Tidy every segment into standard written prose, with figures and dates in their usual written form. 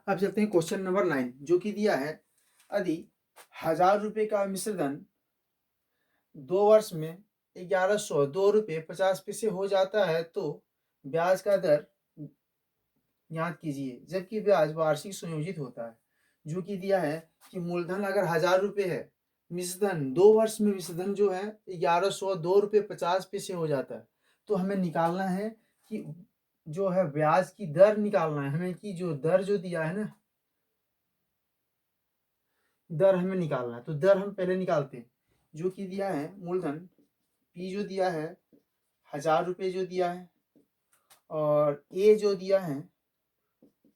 अब चलते हैं क्वेश्चन नंबर 9 जो कि दिया है यदि 1000 रुपये का मिश्रधन 2 वर्ष में 1102 रुपये 50 पैसे हो जाता है तो ब्याज का दर ज्ञात कीजिए। जबकि ब्याज वार्षिक संयोजित होता है। जो कि दिया है कि मूलधन अगर 1000 रुपये है, मिश्रधन 2 वर्ष में मिश्रधन जो है 1102 रुपये 50 पैसे हो जाता है, तो हमें निकालना है कि जो है ब्याज की दर निकालना है हमें, कि जो दर जो दिया है ना, दर हमें निकालना है। तो दर हम पहले निकालते हैं। जो कि दिया है मूलधन पी जो दिया है 1000 रुपये जो दिया है, और ए जो दिया है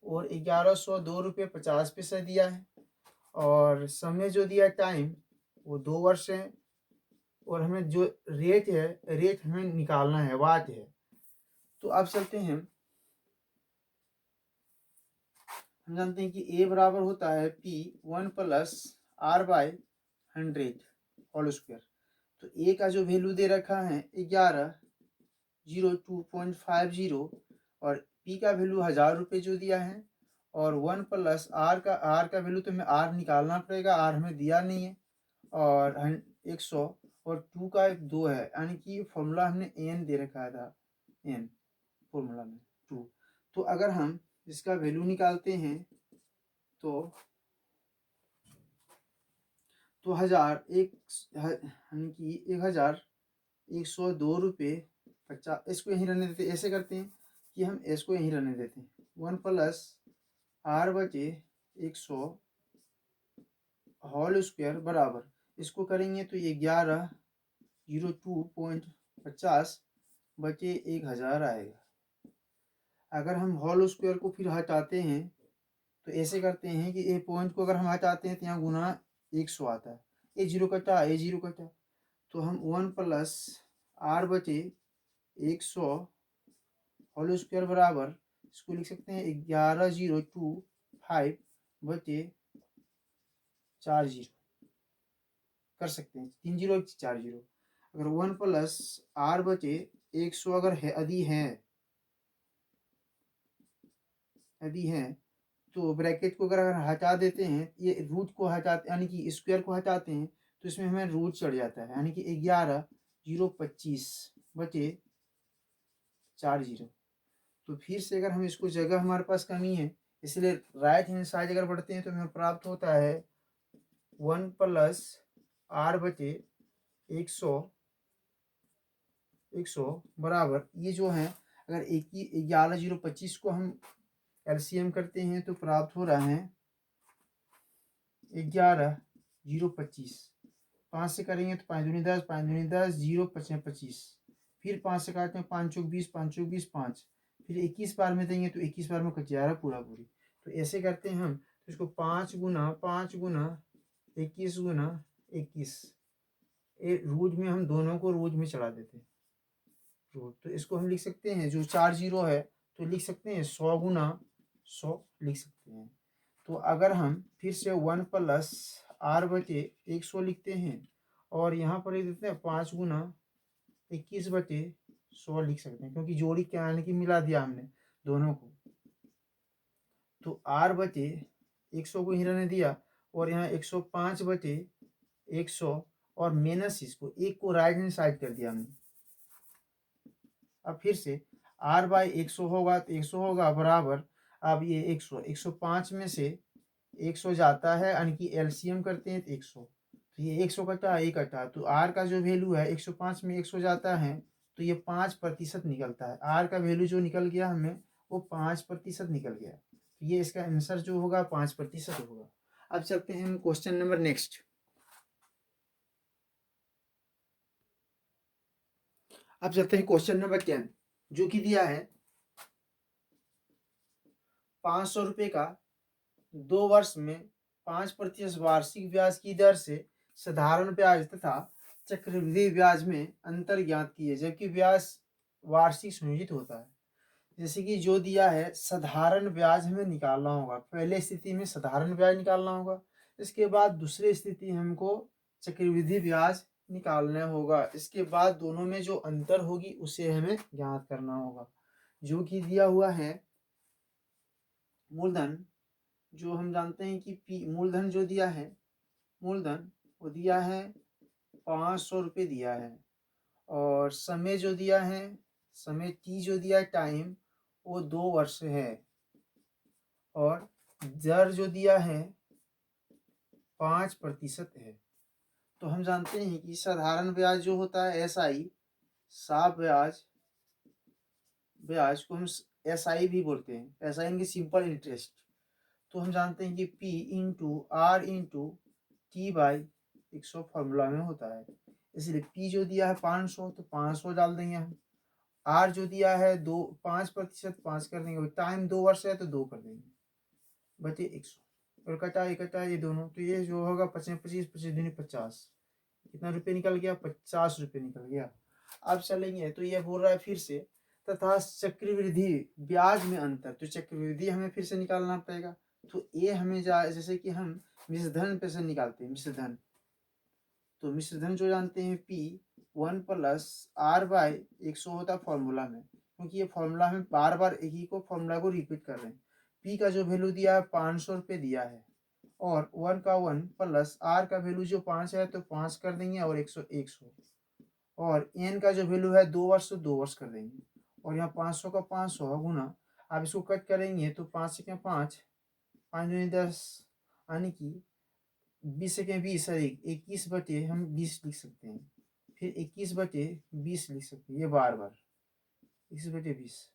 और 1102 रुपये 50 पैसे दिया है, और समय जो दिया है टाइम वो 2 वर्ष है, और हमें जो रेट है, रेट हमें निकालना है, वाट है। तो अब चलते हैं, हम जानते हैं कि ए बराबर होता है पी 1+r/100 होल स्क्वायर। तो ए का जो वैल्यू दे रखा है 1102.50, और पी का वैल्यू 1000 रुपये जो दिया है, और 1+r का वैल्यू तो हमें आर निकालना पड़ेगा, आर हमें दिया नहीं है, और 100, और 2 का 2 है, यानी कि फॉर्मूला हमने एन दे रखा था, एन फॉर्मूला में 2। तो अगर हम इसका वैल्यू निकालते हैं तो 1102 रुपये 50, इसको यहीं रहने देते। ऐसे करते हैं कि हम इसको यहीं रहने देते हैं, 1+r/100 होल स्क्वायर बराबर, इसको करेंगे तो ये 1102.50 आएगा। अगर हम होल स्क्वायर को फिर हटाते हैं तो ऐसे करते हैं कि ए पॉइंट को अगर हम हटाते हैं तो यहाँ गुना 100 आता है, ए जीरो कटा, ए जीरो कटा, तो हम 1+r/100 होल स्क्वायर बराबर, इसको लिख सकते हैं 11025/40 कर सकते हैं, 3 जीरो 4 जीरो। अगर 1+r/100 अगर है, यदि है तो ब्रैकेट को अगर हटा देते हैं, ये रूट को हटाते यानी कि स्क्वायर को हटाते हैं, तो इसमें हमें रूट चढ़ जाता है, यानी कि 11/025/40। तो फिर से अगर हम इसको, जगह हमारे पास कमी है, इसलिए राइट हैंड साइड अगर बढ़ते हैं तो हमें प्राप्त होता है 1+r/100 बराबर, ये जो है अगर 11/025 को हम एलसीएम करते हैं तो प्राप्त हो रहा है 11/025। 5 से करेंगे तो 5 दूनी 10, 5 दूनी 10, 0×5=25, फिर 5 से काटते हैं, 5×4=20, 5×4=20, 5, फिर 21 बार में देंगे तो 21 बार में कट जाएगा पूरा पूरी। तो ऐसे करते हैं हम, तो इसको 5×5×21×21, रूट में हम दोनों को रूट में चढ़ा देते हैं, रूट। तो इसको हम लिख सकते हैं, जो 4 जीरो है तो लिख सकते हैं 100×100 लिख सकते हैं। तो अगर हम फिर से 1+r/100 लिखते हैं, और यहाँ पर लिख देते हैं 5×21/100 लिख सकते हैं, क्योंकि जोड़ी क्या यानी कि मिला दिया हमने दोनों को। तो r/100 को ही रहने दिया, और यहाँ 105/100, और माइनस इसको एक को राइट हैंड साइड कर दिया हमने। अब फिर से r/100 होगा तो 100 होगा बराबर, अब ये 100, 105 में से 100 जाता है, यानी कि एलसीएम करते हैं तो 100, तो ये 100 कटा, एक कटा, तो आर का जो वैल्यू है 105 में 100 जाता है तो ये 5% निकलता है। आर का वैल्यू जो निकल गया हमें वो 5% निकल गया, तो ये इसका आंसर जो होगा 5% होगा। अब चलते हैं हम क्वेश्चन नंबर नेक्स्ट। अब चलते हैं क्वेश्चन नंबर 10 जो कि दिया है 500 रुपये का 2 वर्ष में 5% वार्षिक ब्याज की दर से साधारण ब्याज तथा चक्रवृद्धि ब्याज में अंतर ज्ञात किए, जबकि ब्याज वार्षिक संयोजित होता है। जैसे कि जो दिया है साधारण ब्याज हमें निकालना होगा, पहले स्थिति में साधारण ब्याज निकालना होगा, इसके बाद दूसरी स्थिति हमको चक्रवृद्धि ब्याज निकालना होगा, इसके बाद दोनों में जो अंतर होगी उसे हमें ज्ञात करना होगा। जो कि दिया हुआ है मूलधन जो हम जानते हैं कि पी मूलधन जो दिया है, मूलधन वो दिया है 500 रुपये दिया है, और समय जो दिया है, समय टी जो दिया है टाइम, वो 2 वर्ष है, और दर जो दिया है 5% है। तो हम जानते हैं कि साधारण ब्याज जो होता है SI, साफ ब्याज, ब्याज को हम SI भी बोलते हैं, SI यानी कि सिंपल इंटरेस्ट। तो हम जानते हैं कि P into R into T by 100 formula में होता है, इसलिए P जो दिया है 500 तो 500 डाल देंगे हम, R जो दिया है 5%, 5 कर देंगे, टाइम 2 वर्ष है तो 2 कर देंगे, बचे 100, और कटा ये दोनों, तो ये जो होगा 25 25 25 दूनी 50, कितना रुपये निकल गया, 50 रुपये निकल गया। अब चलेंगे तो ये बोल रहा है फिर से, तथा चक्रवृद्धि ब्याज में अंतर, तो चक्रवृद्धि हमें फिर से निकालना पड़ेगा। तो ये हमें जैसे कि हम मिश्रधन पे से निकालते हैं, मिश्रधन, तो मिश्रधन जो जानते हैं P 1 प्लस R बाई 100 होता है फॉर्मूला में, क्योंकि ये फॉर्मूला में बार बार एक ही को फॉर्मूला को रिपीट कर रहे हैं। P का जो वैल्यू दिया है 500 रुपये दिया है, और 1 का 1 प्लस R का वैल्यू जो 5 है तो 5 कर देंगे, और 100 100, और N का जो वैल्यू है 2 वर्ष तो 2 वर्ष कर देंगे, और यहाँ 500 का 500 गुना, आप इसको कट करेंगे तो 5 से क्या 5 5 दूनी 10, यानी कि 20 से क्या 20 है, 21 बटे हम 20 लिख सकते हैं, फिर 21 बटे 20 लिख सकते हैं, ये बार बार 21 बटे 20।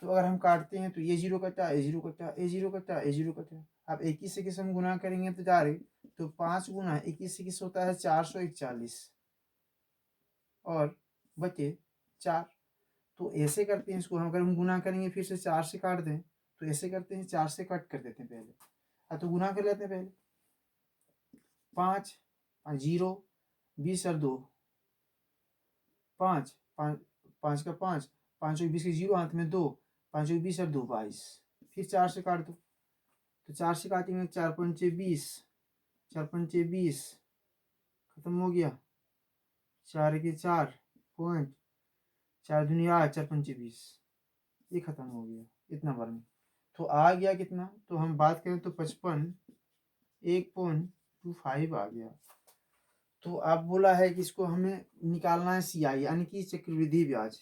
तो अगर हम काटते हैं तो ये जीरो कटा, ये जीरो कटा, ये जीरो कटा, ये जीरो कटा, अब 21 से किस हम गुना करेंगे तो डायरेक्ट, तो 5 गुना 21 से किस होता है 441, और बचे 4। तो ऐसे करते हैं इसको, अगर हम गुना करेंगे फिर से 4 से काट दें, तो ऐसे करते हैं 4 से कट कर देते हैं पहले, तो गुना कर लेते हैं पहले, 5 5 जीरो 20 और 2 5 5 5 का 5 5 20 के जीरो हाथ में 2 5 20 और 2 22, फिर 4 से काट दो, तो 4 से काटेंगे 4 पंचे 20, 4 पंचे 20, खत्म हो गया, 4 के 4 पॉइंट 4 दुनिया 8 4 पंचे 20, ये खत्म हो गया इतना बार में। तो आ गया कितना, तो हम बात करें तो 55 1.25 आ गया। तो आप बोला है कि इसको हमें निकालना है CI यानी कि चक्रवृद्धि ब्याज,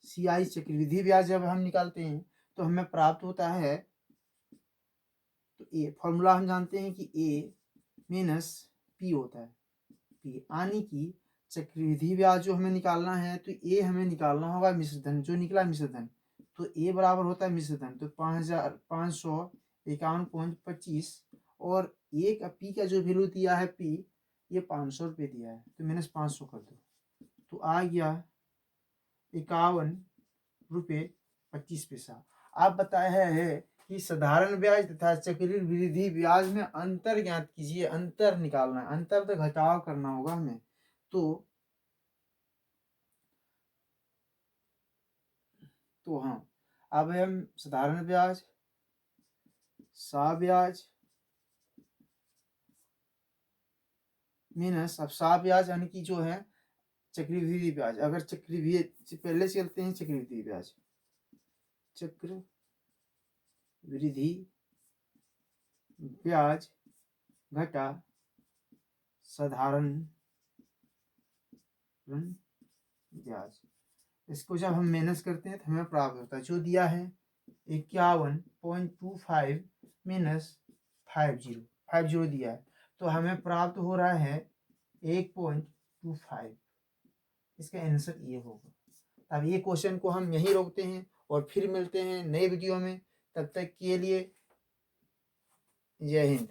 CI चक्रवृद्धि ब्याज जब हम निकालते हैं तो हमें प्राप्त होता है, तो ए फॉर्मूला हम जानते हैं कि A माइनस P होता है, P यानी कि चक्रवृद्धि ब्याज जो हमें निकालना है तो A हमें निकालना होगा मिश्रधन, जो निकला मिश्रधन, तो A बराबर होता है मिश्रधन, तो 5551.25, और एक P का जो वैल्यू दिया है P ये 500 रुपये दिया है, तो माइनस 500 कर दो, तो आ गया 51.25। आप बताया है कि साधारण ब्याज तथा चक्रवृद्धि ब्याज में अंतर ज्ञात कीजिए, अंतर निकालना है, अंतर तो घटाव करना होगा हमें। तो हाँ, अब हम साधारण ब्याज, सा ब्याज माइनस, अब सा ब्याज यानी कि जो है चक्रवृद्धि ब्याज, अगर चक्रवृद्धि पहले से चलते हैं, चक्रवृद्धि ब्याज, चक्रवृद्धि ब्याज घटा साधारण ब्याज, इसको जब हम माइनस करते हैं तो हमें प्राप्त होता है, जो दिया है 51.25 माइनस 50 दिया है, तो हमें प्राप्त हो रहा है 1.25, इसका आंसर ये होगा। अब ये क्वेश्चन को हम यहीं रोकते हैं और फिर मिलते हैं नए वीडियो में, तब तक के लिए जय हिंद।